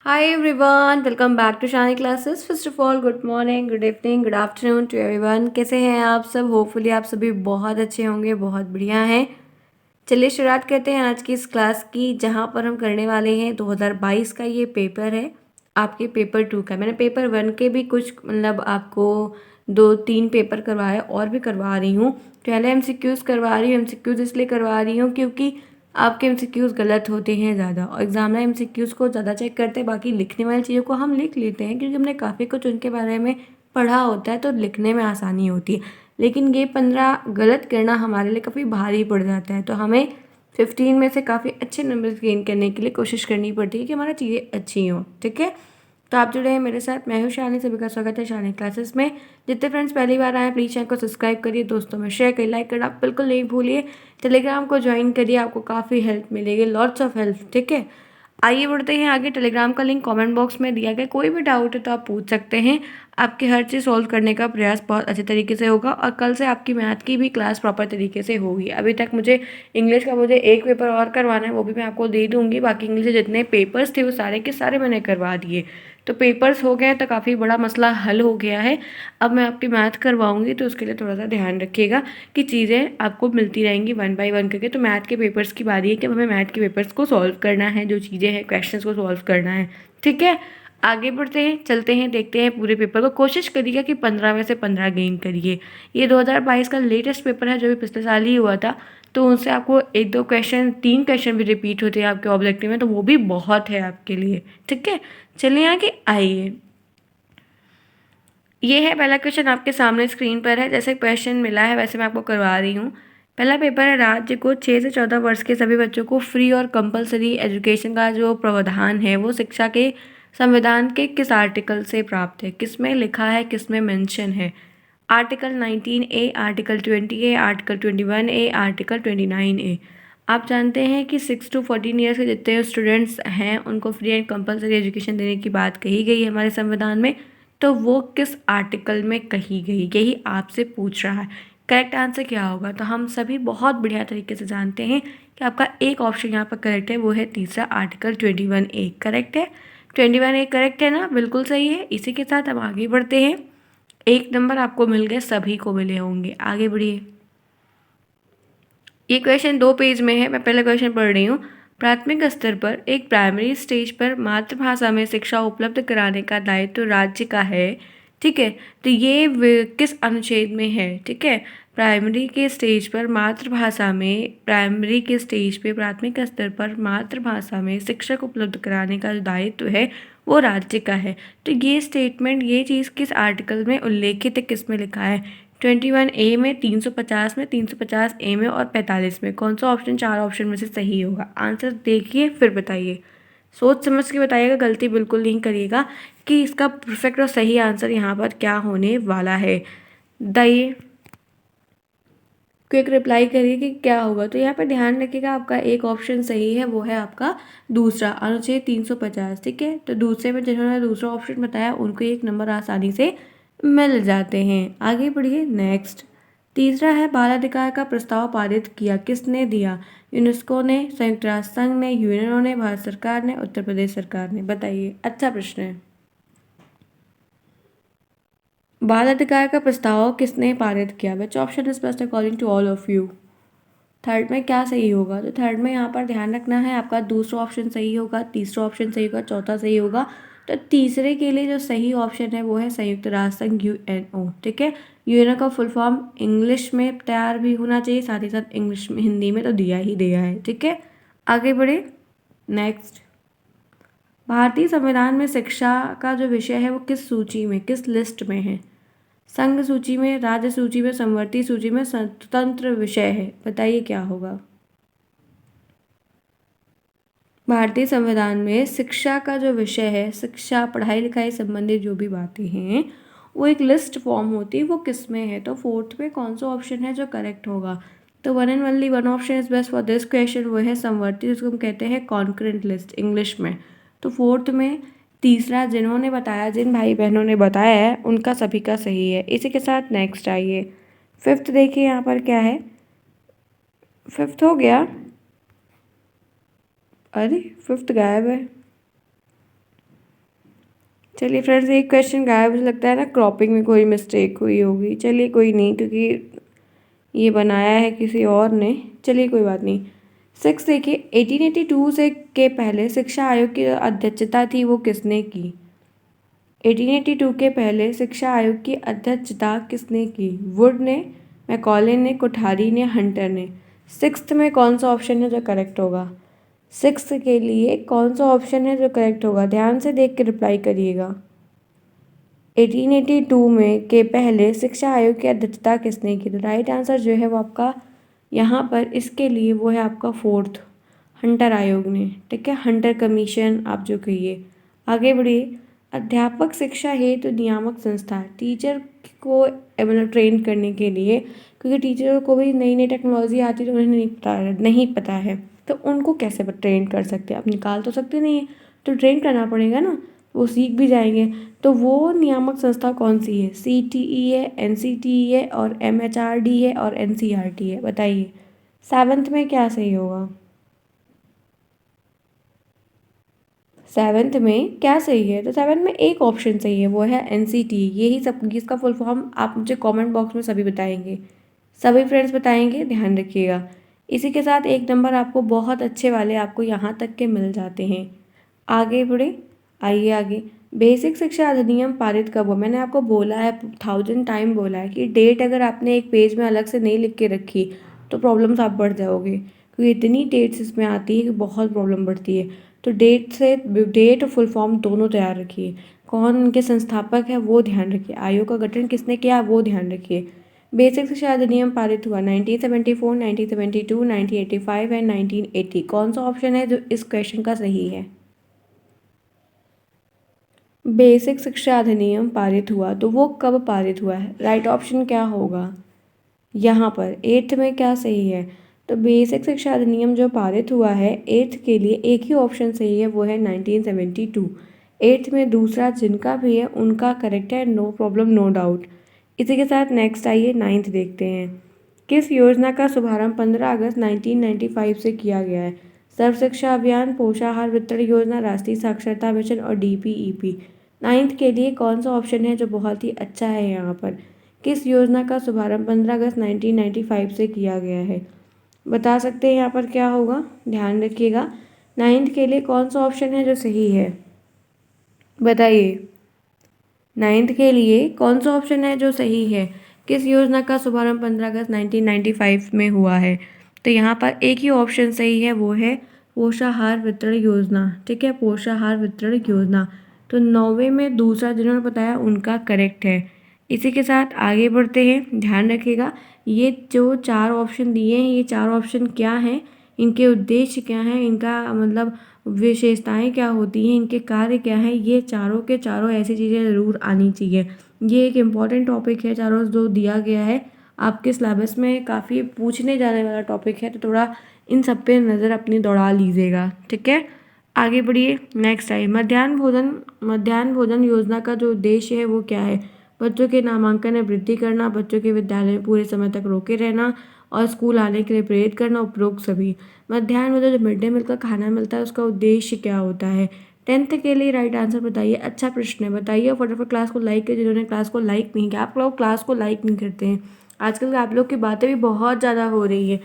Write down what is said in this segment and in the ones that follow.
Hi everyone, welcome back to Shani classes. First of all good morning, good evening, good afternoon to everyone. कैसे हैं आप सब? Hopefully आप सभी बहुत अच्छे होंगे, बहुत बढ़िया हैं। चलिए शुरुआत करते हैं आज की इस क्लास की, जहां पर हम करने वाले हैं 2022 का ये पेपर है आपके पेपर 2 का। मैंने पेपर 1 के भी कुछ आपको 2-3 पेपर करवाए और भी करवा रही हूँ। पहले एमसीक्यूज़ करवा रही हूँ। एमसीक्यूज़ इसलिए करवा रही हूँ क्योंकि आपके एमसीक्यूज़ गलत होते हैं ज़्यादा, और एग्जामिनर एमसीक्यूज़ को ज़्यादा चेक करते हैं। बाकी लिखने वाली चीज़ों को हम लिख लेते हैं क्योंकि हमने काफ़ी कुछ उनके बारे में पढ़ा होता है, तो लिखने में आसानी होती है। लेकिन ये 15 गलत करना हमारे लिए काफ़ी भारी पड़ जाता है, तो हमें 15 में से काफ़ी अच्छे नंबर गेन करने के लिए कोशिश करनी पड़ती है कि हमारा चीज़ें अच्छी हों। ठीक है, तो आप जुड़े हैं मेरे साथ। मैं हूँ शानी, सभी का स्वागत है शानी क्लासेस में। जितने फ्रेंड्स पहली बार आए प्लीज़ चैनल को सब्सक्राइब करिए, दोस्तों में शेयर करिए, लाइक करना आप बिल्कुल नहीं भूलिए। टेलीग्राम को ज्वाइन करिए, आपको काफ़ी हेल्प मिलेगी, लॉट्स ऑफ हेल्प। ठीक है, आइए बढ़ते हैं आगे। टेलीग्राम का लिंक कमेंट बॉक्स में दिया गया, कोई भी डाउट है तो आप पूछ सकते हैं। आपकी हर चीज़ सॉल्व करने का प्रयास बहुत अच्छे तरीके से होगा, और कल से आपकी मैथ की भी क्लास प्रॉपर तरीके से होगी। अभी तक मुझे इंग्लिश का एक पेपर और करवाना है, वो भी मैं आपको दे दूँगी। बाकी इंग्लिश के जितने पेपर्स थे वो सारे के सारे मैंने करवा दिए, तो पेपर्स हो गए तो काफ़ी बड़ा मसला हल हो गया है। अब मैं आपकी मैथ करवाऊँगी, तो उसके लिए थोड़ा सा ध्यान रखिएगा कि चीज़ें आपको मिलती रहेंगी 1 बाय 1 करके। तो मैथ के पेपर्स की बारी है कि हमें मैथ के पेपर्स को सॉल्व करना है, जो चीज़ें हैं क्वेश्चंस को सॉल्व करना है। ठीक है, आगे बढ़ते हैं, चलते हैं, देखते हैं पूरे पेपर को। कोशिश करिएगा कि 15 में से 15 गेन करिए। ये 2022 का लेटेस्ट पेपर है, जो भी पिछले साल ही हुआ था, तो उनसे आपको 1-2 क्वेश्चन, 3 क्वेश्चन भी रिपीट होते हैं आपके ऑब्जेक्टिव में, तो वो भी बहुत है आपके लिए। ठीक है, चलिए आगे आइए। ये है पहला क्वेश्चन, आपके सामने स्क्रीन पर है। जैसे क्वेश्चन मिला है वैसे मैं आपको करवा रही हूँ। पहला पेपर है, राज्य को 6 से 14 वर्ष के सभी बच्चों को फ्री और कंपलसरी एजुकेशन का जो प्रावधान है वो शिक्षा के संविधान के किस आर्टिकल से प्राप्त है? किस में लिखा है, किस में मेंशन है? Article 19A, article 20A, article 21A, article 29A। आप जानते हैं कि 6 to 14 ईयर्स के जितने स्टूडेंट्स हैं उनको फ्री एंड कंपलसरी एजुकेशन देने की बात कही गई है हमारे संविधान में, तो वो किस आर्टिकल में कही गई, यही आपसे पूछ रहा है। करेक्ट आंसर क्या होगा? तो हम सभी बहुत बढ़िया तरीके से जानते हैं कि आपका एक ऑप्शन यहाँ पर करेक्ट है, वो है तीसरा, आर्टिकल 21A करेक्ट है। 21A करेक्ट है ना, बिल्कुल सही है। इसी के साथ हम आगे बढ़ते हैं। 1 नंबर आपको मिल गए, सभी को मिले होंगे। आगे बढ़िए। ये क्वेश्चन 2 पेज में है, मैं पहले क्वेश्चन पढ़ रही हूँ। प्राथमिक स्तर पर एक प्राइमरी स्टेज पर मातृभाषा में शिक्षा उपलब्ध कराने का दायित्व तो राज्य का है। ठीक है, तो ये किस अनुच्छेद में है? ठीक है, प्राइमरी के स्टेज पर मातृभाषा में, प्राइमरी के स्टेज पे प्राथमिक स्तर पर मातृभाषा में शिक्षक उपलब्ध कराने का जो दायित्व है वो राज्य का है। तो ये स्टेटमेंट, ये चीज़ किस आर्टिकल में उल्लेखित है, किस में लिखा है? 21A में, 350 में, 350A में और 45 में। कौन सा ऑप्शन 4 ऑप्शन में से सही होगा? आंसर देखिए फिर बताइए, सोच समझ के बताइएगा, गलती बिल्कुल नहीं करिएगा कि इसका परफेक्ट और सही आंसर यहाँ पर क्या होने वाला है। बताइए, क्विक रिप्लाई करिए कि क्या होगा। तो यहाँ पर ध्यान रखिएगा, आपका एक ऑप्शन सही है, वो है आपका दूसरा, अनुच्छेद 350। ठीक है, तो दूसरे में जिन्होंने दूसरा ऑप्शन बताया उनको 1 नंबर आसानी से मिल जाते हैं। आगे बढ़िए, नेक्स्ट। तीसरा है, बाल अधिकार का प्रस्ताव पारित किया, किसने दिया? यूनेस्को ने, संयुक्त राष्ट्र संघ ने, यूएनओ ने, भारत सरकार ने, उत्तर प्रदेश सरकार ने। बताइए, अच्छा प्रश्न है। बाल अधिकार का प्रस्ताव किसने पारित किया? Which option is best according to all of you? Third में क्या सही होगा? तो थर्ड में यहाँ पर ध्यान रखना है, आपका दूसरा ऑप्शन सही होगा, तीसरा ऑप्शन सही होगा, चौथा सही होगा। तो तीसरे के लिए जो सही ऑप्शन है वो है संयुक्त राष्ट्र संघ, यूएनओ। ठीक है, यूएनओ का फुल फॉर्म इंग्लिश में तैयार भी होना चाहिए, साथ ही साथ इंग्लिश में, हिंदी में तो दिया ही दिया है। ठीक है, आगे बढ़े, नेक्स्ट। भारतीय संविधान में शिक्षा का जो विषय है वो किस सूची में, किस लिस्ट में है? संघ सूची में, राज्य सूची में, समवर्ती सूची में, स्वतंत्र विषय है। बताइए क्या होगा? भारतीय संविधान में शिक्षा का जो विषय है, शिक्षा, पढ़ाई लिखाई संबंधित जो भी बातें हैं, वो एक लिस्ट फॉर्म होती है, वो किस में है? तो फोर्थ में कौन सा ऑप्शन है जो करेक्ट होगा? तो one and only one option is best for this question, वो है समवर्ती, जिसको हम कहते हैं कॉन्करेंट लिस्ट इंग्लिश में। तो फोर्थ में तीसरा, जिन्होंने बताया, जिन भाई बहनों ने बताया है उनका सभी का सही है। इसी के साथ नेक्स्ट आइए, फिफ्थ देखिए यहाँ पर क्या है। फिफ्थ हो गया, अरे फिफ्थ गायब है। चलिए फ्रेंड्स, एक क्वेश्चन गायब, मुझे लगता है ना क्रॉपिंग में कोई मिस्टेक हुई होगी। चलिए कोई नहीं, क्योंकि ये बनाया है किसी और ने। चलिए कोई बात नहीं। 6 देखिए, 1882 से के पहले शिक्षा आयोग की अध्यक्षता थी, वो किसने की? 1882 के पहले शिक्षा आयोग की अध्यक्षता किसने की? वुड ने, मैकॉले ने, कोठारी ने, हंटर ने। 6th में कौन सा ऑप्शन है जो करेक्ट होगा? 6th के लिए कौन सा ऑप्शन है जो करेक्ट होगा? ध्यान से देख के रिप्लाई करिएगा। 1882 में के पहले शिक्षा आयोग की अध्यक्षता किसने की? तो राइट आंसर जो है वो आपका यहाँ पर इसके लिए वो है आपका 4th, हंटर आयोग ने। ठीक है, हंटर कमीशन आप जो कहिए। आगे बढ़िए। अध्यापक शिक्षा हेतु नियामक संस्था, टीचर को मतलब ट्रेन करने के लिए, क्योंकि टीचरों को भी नई नई टेक्नोलॉजी आती है तो उन्हें नहीं पता है, तो उनको कैसे ट्रेन कर सकते हैं? आप निकाल तो सकते नहीं है, तो ट्रेन करना पड़ेगा ना, वो सीख भी जाएंगे। तो वो नियामक संस्था कौन सी है? CTE है, NCTE है, और MHRD है, और NCERT है। बताइए 7th में क्या सही होगा? 7th में क्या सही है? तो 7th में एक ऑप्शन सही है, वो है NCTE। यही सब, इसका फुल फॉर्म आप मुझे कमेंट बॉक्स में सभी बताएंगे, सभी फ्रेंड्स बताएंगे, ध्यान रखिएगा। इसी के साथ एक नंबर आपको बहुत अच्छे वाले आपको यहाँ तक के मिल जाते हैं। आगे बढ़े, आइए आगे। बेसिक शिक्षा अधिनियम पारित कब हुआ? मैंने आपको बोला है, 1000 टाइम बोला है कि डेट अगर आपने एक पेज में अलग से नहीं लिख के रखी तो प्रॉब्लम्स आप बढ़ जाओगे, क्योंकि इतनी डेट्स इसमें आती है कि बहुत प्रॉब्लम बढ़ती है। तो डेट और फुल फॉर्म दोनों तैयार रखिए। कौन इनके संस्थापक है वो ध्यान रखिए। आयोग का गठन किसने किया वो ध्यान रखिए। बेसिक शिक्षा अधिनियम पारित हुआ 1974, 1972, 1985 एंड 1980। कौन सा ऑप्शन है जो इस क्वेश्चन का सही है? बेसिक शिक्षा अधिनियम पारित हुआ तो वो कब पारित हुआ है? राइट ऑप्शन क्या होगा यहाँ पर? 8th में क्या सही है? तो बेसिक शिक्षा अधिनियम जो पारित हुआ है 8th के लिए एक ही ऑप्शन सही है, वो है 1972। 8th में दूसरा जिनका भी है उनका करेक्ट है, नो प्रॉब्लम, नो डाउट। इसी के साथ नेक्स्ट आइए 9th देखते हैं। किस योजना का शुभारंभ 15 अगस्त 1995 से किया गया है? सर्व शिक्षा अभियान, पोषाहार वितरण योजना, राष्ट्रीय साक्षरता मिशन, और DPEP। 9th के लिए कौन सा ऑप्शन है जो बहुत ही अच्छा है यहाँ पर? किस योजना का शुभारंभ 15 अगस्त 1995 से किया गया है? बता सकते हैं यहाँ पर क्या होगा? ध्यान रखिएगा। 9th के लिए कौन सा ऑप्शन है जो सही है? बताइए 9th के लिए कौन सा ऑप्शन है जो सही है? किस योजना का शुभारंभ 15 अगस्त 1995 में हुआ है? तो यहाँ पर एक ही ऑप्शन सही है, वो है पोषाहार वितरण योजना। ठीक है, पोषाहार वितरण योजना। तो 9वें में दूसरा जिन्होंने बताया उनका करेक्ट है। इसी के साथ आगे बढ़ते हैं, ध्यान रखिएगा। ये जो 4 ऑप्शन दिए हैं, ये 4 ऑप्शन क्या हैं, इनके उद्देश्य क्या हैं, इनका मतलब विशेषताएं क्या होती हैं, इनके कार्य क्या हैं, ये चारों के चारों ऐसी चीज़ें ज़रूर आनी चाहिए। ये एक इम्पॉर्टेंट टॉपिक है, चारों जो दिया गया है आपके सिलेबस में, काफ़ी पूछने जाने वाला टॉपिक है, तो थोड़ा इन सब पे नज़र अपनी दौड़ा लीजिएगा। ठीक है, आगे बढ़िए। नेक्स्ट है मध्याह्न भोजन योजना का जो उद्देश्य है वो क्या है? बच्चों के नामांकन में वृद्धि करना, बच्चों के विद्यालय में पूरे समय तक रोके रहना, और स्कूल आने के लिए प्रेरित करना, उपरोक्त सभी। मध्याह्न भोजन जो मिड डे मील का खाना मिलता है उसका उद्देश्य क्या होता है? 10th के लिए राइट आंसर बताइए। अच्छा प्रश्न है, बताइए। और फटाफट क्लास को लाइक करिए जिन्होंने क्लास को लाइक नहीं किया। आप लोग क्लास को लाइक नहीं करते हैं, आजकल आप लोग की बातें भी बहुत ज़्यादा हो रही है।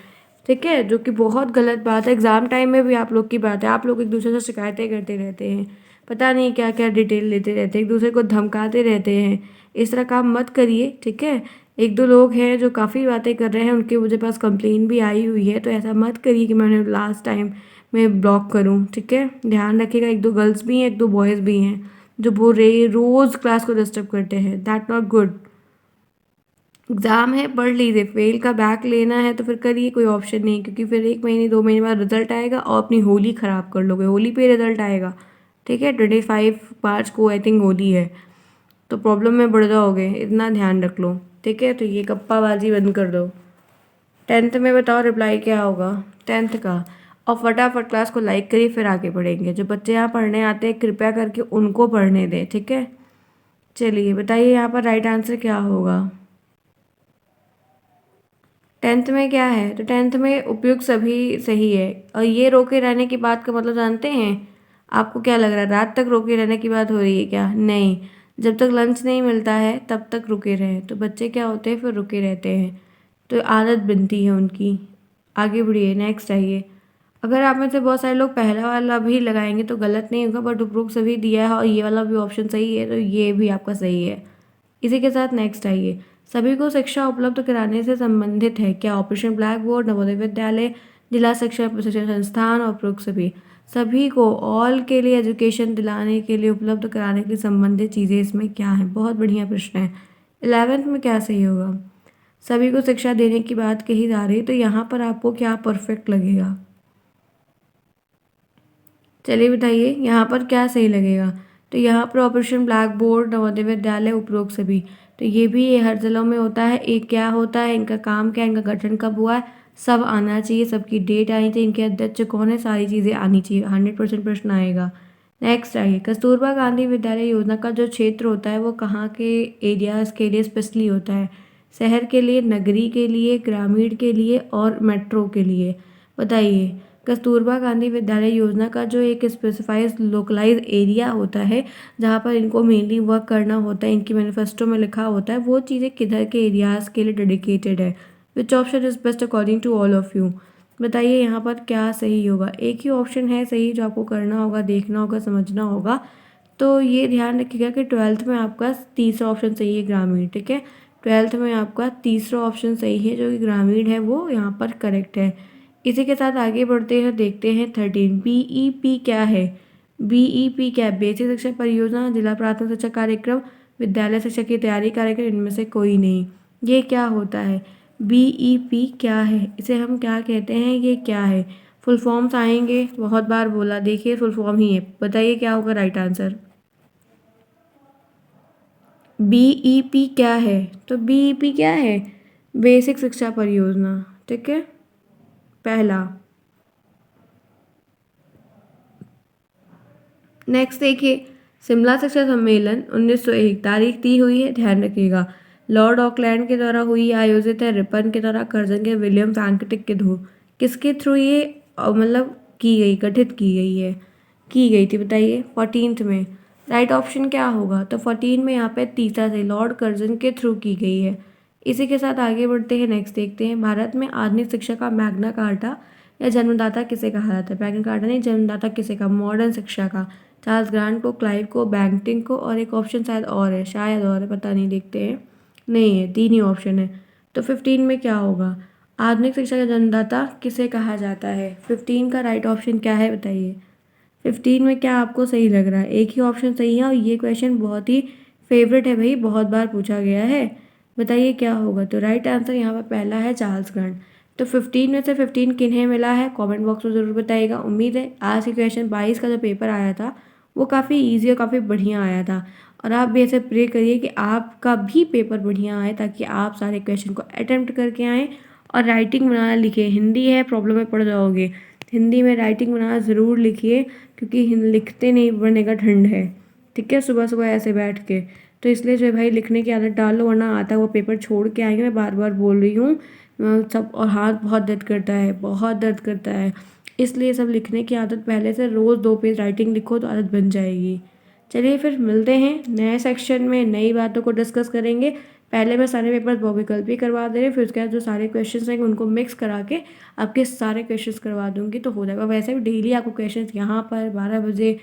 ठीक है, जो कि बहुत गलत बात है। एग्ज़ाम टाइम में भी आप लोग की बात है, आप लोग एक दूसरे से शिकायतें करते रहते हैं, पता नहीं क्या क्या डिटेल लेते रहते हैं, एक दूसरे को धमकाते रहते हैं। इस तरह काम मत करिए। ठीक है, एक दो लोग हैं जो काफ़ी बातें कर रहे हैं, उनके मुझे पास कंप्लेन भी आई हुई है, तो ऐसा मत करिए कि मैं उन्हें लास्ट टाइम में ब्लॉक करूं। ठीक है, ध्यान रखिएगा। एक दो गर्ल्स भी हैं, एक दो बॉयज़ भी हैं जो रोज़ क्लास को डिस्टर्ब करते हैं। That not good. एग्ज़ाम है, पढ़ लीजिए। फेल का बैक लेना है तो फिर करिए, कोई ऑप्शन नहीं, क्योंकि फिर 1 महीने 2 महीने बाद रिजल्ट आएगा और अपनी होली ख़राब कर लोगे। होली पे रिजल्ट आएगा। ठीक है, 25 मार्च को आई थिंक होली है, तो प्रॉब्लम में बढ़ जाओगे, इतना ध्यान रख लो। ठीक है, तो ये गप्पाबाजी बंद कर दो। 10th में बताओ रिप्लाई क्या होगा 10th का? और फटाफट क्लास को लाइक करिए, फिर आगे बढ़ेंगे। जो बच्चे यहाँ पढ़ने आते हैं कृपया करके उनको पढ़ने दें। ठीक है, चलिए बताइए यहाँ पर राइट आंसर क्या होगा? 10th में क्या है? तो 10th में उपयुक्त सभी सही है। और ये रोके रहने की बात का मतलब जानते हैं? आपको क्या लग रहा है, रात तक रोके रहने की बात हो रही है क्या? नहीं, जब तक लंच नहीं मिलता है तब तक रुके रहें। तो बच्चे क्या होते हैं, फिर रुके रहते हैं, तो आदत बनती है उनकी। आगे बढ़िए, नेक्स्ट आइए। अगर आप में से बहुत सारे लोग पहला वाला भी लगाएंगे तो गलत नहीं होगा, बट उपरोक्त सभी दिया है और ये वाला भी ऑप्शन सही है, तो ये भी आपका सही है। इसी के साथ नेक्स्ट आइए। सभी को शिक्षा उपलब्ध कराने से संबंधित है क्या? Operation black board, Navodaya Vidyalaya, जिला शिक्षा प्रशिक्षण संस्थान और उपरोक्त सभी। सभी को, ऑल के लिए एजुकेशन दिलाने के लिए, उपलब्ध कराने के लिए संबंधित चीज़ें इसमें क्या हैं? बहुत बढ़िया प्रश्न है। 11th में क्या सही होगा? सभी को शिक्षा देने की बात कही जा रही है, तो यहाँ पर आपको क्या परफेक्ट लगेगा? चलिए बताइए यहाँ पर क्या सही लगेगा। तो यहाँ पर operation black board, Navodaya Vidyalaya, उपरोक्त सभी, तो ये भी ये हर जिलों में होता है। एक क्या होता है, इनका काम क्या है, इनका गठन कब हुआ है, सब आना चाहिए, सबकी डेट आनी चाहिए, इनके अध्यक्ष कौन है, सारी चीज़ें आनी चाहिए। 100% प्रश्न आएगा। नेक्स्ट आइए। कस्तूरबा गांधी विद्यालय योजना का जो क्षेत्र होता है वो कहाँ के एरियाज़ के लिए स्पेशली होता है? शहर के लिए, नगरी के लिए, ग्रामीण के लिए और मेट्रो के लिए। बताइए। कस्तूरबा गांधी विद्यालय योजना का जो एक स्पेसिफाइड लोकलाइज एरिया होता है जहाँ पर इनको मेनली वर्क करना होता है, इनकी मैनिफेस्टो में लिखा होता है, वो चीज़ें किधर के एरियाज़ के लिए डेडिकेटेड है? Which option is best according to all of you? बताइए यहाँ पर क्या सही होगा। एक ही ऑप्शन है सही जो आपको करना होगा, देखना होगा, समझना होगा। तो ये ध्यान रखिएगा कि 12th में आपका तीसरा ऑप्शन सही है, ग्रामीण। ठीक है, 12th में आपका तीसरा ऑप्शन सही है जो कि ग्रामीण है, वो यहाँ पर करेक्ट है। इसी के साथ आगे बढ़ते हैं, देखते हैं 13। BEP क्या है? BEP क्या है? बेसिक शिक्षा परियोजना, जिला प्राथमिक शिक्षा कार्यक्रम, विद्यालय शिक्षा की तैयारी कार्यक्रम, इनमें से कोई नहीं। ये क्या होता है? BEP क्या है? इसे हम क्या कहते हैं? ये क्या है? फुल फॉर्म्स आएंगे, बहुत बार बोला, देखिए फुल फॉर्म ही है। बताइए क्या होगा राइट आंसर? BEP क्या है? तो BEP क्या है? बेसिक शिक्षा परियोजना। ठीक है, पहला। नेक्स्ट देखिए। शिमला शिक्षा सम्मेलन 1901 तारीख दी हुई है, ध्यान रखिएगा। लॉर्ड ऑकलैंड के द्वारा हुई, आयोजित है रिपन के द्वारा, कर्जन के, विलियम फ्रैंकटिक के थ्रू। किसके थ्रू ये मतलब की गई, गठित की गई है, की गई थी? बताइए। 14th में राइट ऑप्शन क्या होगा? तो 14 में यहाँ पे तीसरा से लॉर्ड कर्जन के थ्रू की गई है। इसी के साथ आगे बढ़ते हैं, नेक्स्ट देखते हैं। भारत में आधुनिक शिक्षा का मैग्ना कार्टा या जन्मदाता किसे कहा जाता है? मैग्ना कार्टा नहीं, जन्मदाता किसे का? मॉडर्न शिक्षा का। चार्ल्स ग्रांट को, क्लाइव को, बैंटिंग को, और एक ऑप्शन शायद और है, शायद और है, पता नहीं, देखते हैं। नहीं है, 3 ही ऑप्शन है। तो 15 में क्या होगा? आधुनिक शिक्षा का जन्मदाता किसे कहा जाता है? 15 का राइट ऑप्शन क्या है बताइए। 15 में क्या आपको सही लग रहा है? एक ही ऑप्शन सही है और ये क्वेश्चन बहुत ही फेवरेट है भाई, बहुत बार पूछा गया है। बताइए क्या होगा। तो राइट आंसर यहाँ पर पहला है, चार्ल्स ग्रांट। तो 15 में से 15 किन्हें मिला है, कमेंट बॉक्स में ज़रूर बताइएगा। उम्मीद है आज की क्वेश्चन 22 का जो पेपर आया था वो काफ़ी ईजी और काफ़ी बढ़िया आया था। और आप भी ऐसे प्रे करिए कि आपका भी पेपर बढ़िया आए, ताकि आप सारे क्वेश्चन को अटेम्प्ट करके आएँ। और राइटिंग बनाना लिखिए, हिंदी है प्रॉब्लम में पड़ जाओगे, हिंदी में राइटिंग बनाना ज़रूर लिखिए, क्योंकि लिखते नहीं बनने का ठंड है। ठीक है, सुबह सुबह ऐसे बैठ के, तो इसलिए जो है भाई लिखने की आदत डाल लो, वरना आता वो पेपर छोड़ के आएंगे। मैं बार बार बोल रही हूँ सब। और हाथ बहुत दर्द करता है, बहुत दर्द करता है, इसलिए सब लिखने की आदत पहले से, रोज़ 2 पेज राइटिंग लिखो तो आदत बन जाएगी। चलिए फिर मिलते हैं नए सेक्शन में, नई बातों को डिस्कस करेंगे। पहले मैं सारे पेपर बहुविकल्पी करवा दे रही हूँ, फिर उसके बाद जो सारे क्वेश्चंस हैं उनको मिक्स करा के आपके सारे क्वेश्चंस करवा दूंगी, तो हो जाएगा। वैसे भी डेली आपको क्वेश्चंस यहाँ पर 12 बजे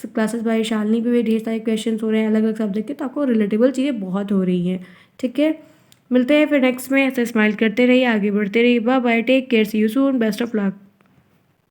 क्लासेस बाय शालिनी पे भी ढेर सारे क्वेश्चंस हो रहे हैं अलग अलग सब्जेक्ट के, तो आपको रिलेटेबल चीज़ें बहुत हो रही हैं। ठीक है, मिलते हैं फिर नेक्स्ट में। ऐसे स्माइल करते रहिए, आगे बढ़ते रहिए। Bye bye, take care, see you soon, best of luck.